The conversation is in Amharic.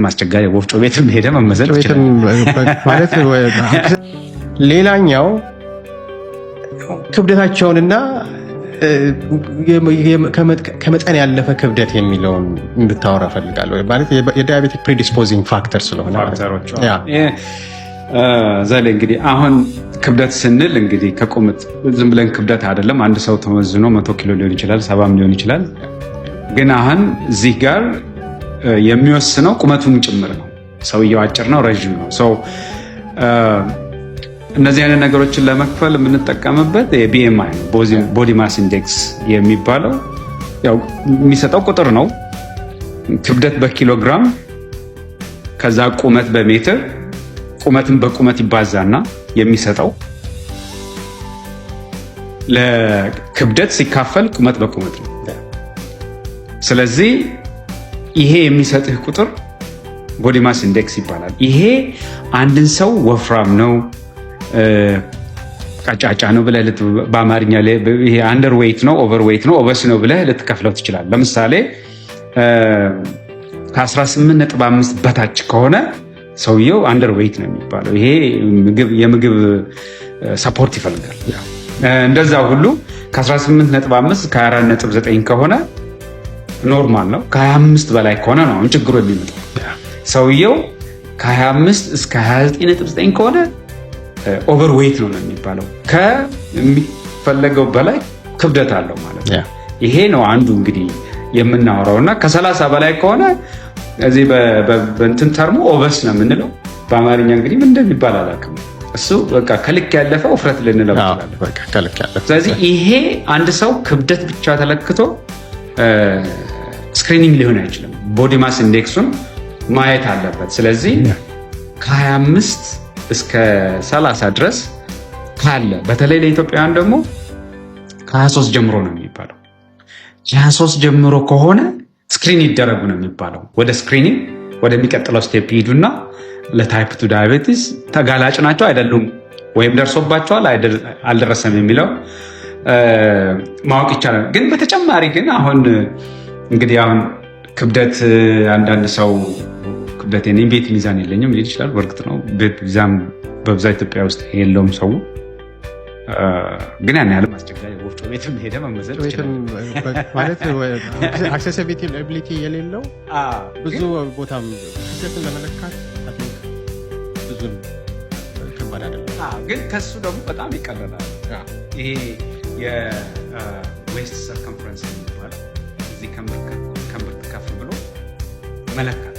ማስቸጋሪ ወፍጮ ቤትም ሄደ መመዘን ማለት ሌላኛው ክብደታቸውንና ከመጠን ያለፈ ክብደት የሚለውን እንድታወራ ፈልጋለሁ። ማለት የዳያቤቲክ ፕሪዲስፖዚንግ ፋክተር ስለሆነ ፋክተሮች ዘለ እንግዲህ አሁን ክብደት ስንል እንግዲህ ከቁመት ዝም ብለን ክብደት አይደለም። አንድ ሰው ተመዝኖ 100 ኪሎ ሊሆን ይችላል፣ 70 ሊሆን ይችላል። ግን አሁን እዚህ ጋር የሚወስነው ቁመቱም ጭምር ነው። ሰውየው አጭር ነው፣ ረዥም ነው። ሰው እነዚህ አይነት ነገሮችን ለመክፈል የምንጠቀምበት የቢኤምአይ ነው፣ ቦዲ ማስ ኢንዴክስ የሚባለው ያው የሚሰጠው ቁጥር ነው። ክብደት በኪሎግራም ከዛ ቁመት በሜትር ቁመትን በቁመት ይባዛና የሚሰጠው ለክብደት ሲካፈል ቁመት በቁመት ነው። ስለዚህ ይሄ የሚሰጥህ ቁጥር ቦዲ ማስ ኢንዴክስ ይባላል። ይሄ አንድን ሰው ወፍራም ነው ቀጫጫ ነው ብለህ በአማርኛ ይሄ አንደር ዌይት ነው ኦቨር ዌይት ነው ኦቨርስ ነው ብለህ ልትከፍለው ትችላለህ። ለምሳሌ ከ18.5 በታች ከሆነ ሰውየው አንደር ዌይት ነው የሚባለው። ይሄ የምግብ ሰፖርት ይፈልጋል። እንደዛ ሁሉ ከ18.5 ከ24.9 ከሆነ ኖርማል ነው። ከ25 በላይ ከሆነ ነው አሁን ችግሩ የሚመጣው። ሰውየው ከ25 እስከ 29.9 ከሆነ ኦቨር ዌይት ነው የሚባለው። ከሚፈለገው በላይ ክብደት አለው ማለት ነው። ይሄ ነው አንዱ እንግዲህ የምናወራው እና ከ30 በላይ ከሆነ እዚህ በእንትን ተርሞ ኦቨርስ ነው የምንለው። በአማርኛ እንግዲህ ምን እንደሚባል አላውቅም። እሱ በቃ ከልክ ያለፈ ውፍረት ልንለው እንችላለን። ስለዚህ ይሄ አንድ ሰው ክብደት ብቻ ተለክቶ ስክሪኒንግ ሊሆን አይችልም። ቦዲ ማስ ኢንዴክሱን ማየት አለበት። ስለዚህ ከ25 እስከ 30 ድረስ ካለ በተለይ ለኢትዮጵያውያን ደግሞ ከ23 ጀምሮ ነው የሚባለው። 23 ጀምሮ ከሆነ ስክሪን ይደረጉ ነው የሚባለው። ወደ ስክሪኒንግ ወደሚቀጥለው ስቴፕ ይሄዱና ለታይፕ 2 ዳያቤቲስ ተጋላጭ ናቸው አይደሉም፣ ወይም ደርሶባቸዋል አልደረሰም የሚለው ማወቅ ይቻላል። ግን በተጨማሪ ግን አሁን እንግዲህ አሁን ክብደት አንዳንድ ሰው ክብደት የኔ ቤት ሚዛን የለኝም ሊል ይችላል። በእርግጥ ነው ቤት ሚዛን በብዛት ኢትዮጵያ ውስጥ የለውም ሰው። ግን ያን ያህል አስቸጋሪ ወፍጮ ቤትም ሄደ መመዘን ይችላል ማለት አክሰሲቢሊቲ የሌለው ብዙ ቦታም ክብደትን ለመለካት ብዙ ከባድ አይደለም። ግን ከሱ ደግሞ በጣም ይቀለላል። ይሄ የዌስት ሰርከምፈረንስ የሚባለው እዚህ ከምርት ከፍ ብሎ መለካት